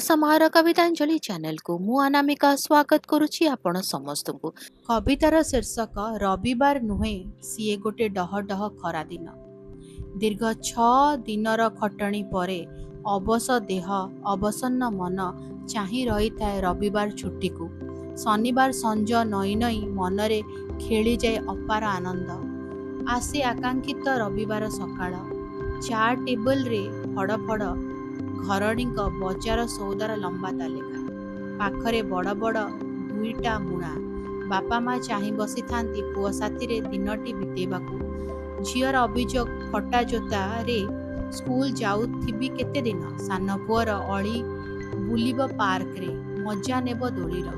समाहार कवितांजलि channel को मु अनामिका स्वागत करुछि आपण समस्त को। कवितार शीर्षक रविवार नुहे सीए गोटे डह डह खरा दिन। दीर्घ 6 दिनर खटणी परे अवश देह अवसन्न मन चाहि रही थाए रविवार छुट्टी को। शनिवार संज नई नई मनरे खेली जाए अपार आनंद। आसे आकांक्षित रविवार सकाळ चा टेबल रे फड़ फड़ घरणी बजार सौदार लंबा तालिका पाखरे बड़ बड़ दुईटा मुणा बापा माँ चाहि बसी थांती पुओ साथी रे दिनटी बितेबाकू। झीर अभियोग फटा जोता रे स्कूल जाउथिबी केते दिन सान पुअर अली बुलिब पार्क रे मजा नेब दोलीर।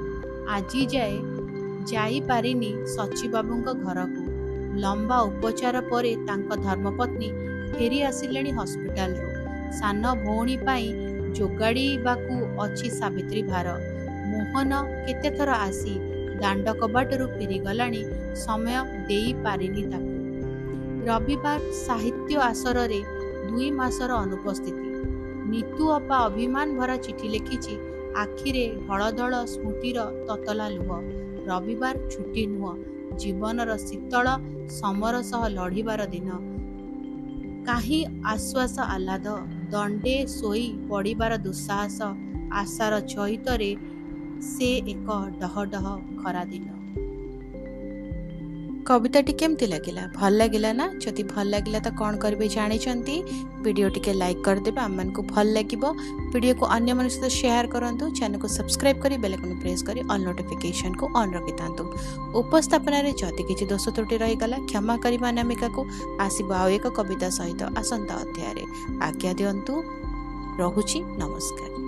आजी जाए जाई पारिनी सची बाबूंक घरकू। लंबा उपचार परे तांक धर्मपत्नी फेरी आसिलेणी हॉस्पिटल रो। सान भौणी पाई जोगाड़ीबाकू अछि सावित्री भार। मोहन केते थर आसी दांड कबाटरू फेरी गलाणी समय देई पारिनी ताकू। रविवार साहित्य आसर रे 2 मासर अनुपस्थिति। नीतू अपा अभिमान भरा चिठी लिखिछि आखिरे ढळ ढळ स्मृतिर ततला लुह। रविवार छुट्टी नुह जीवनर शीतल समर सह लढ़िबार दिन। काही आश्वास आह्लाद दंडे सोई पड़िबार दुस्साहस आशार चैतरे से एक डह डह खरा दिन। कविताटी केमती लगिला भल लगिला ना? जदि भल लगिला तो कौन करेंगे जानी वीडियो टिके लाइक करदेवे आम को भल लगे। वीडियो को अन्य मन सहित शेयर करूँ। चैनल को सब्सक्राइब करी बेल आइकन प्रेस करी ऑल नोटिफिकेशन को ऑन रखि था। उपस्थापन में जदि किसी दोष त्रुटि रहीगला क्षमा करी अनामिका को। आसब आउ एक कविता सहित आसंता अध्याय आज्ञा दिंतु। रहुछि नमस्कार।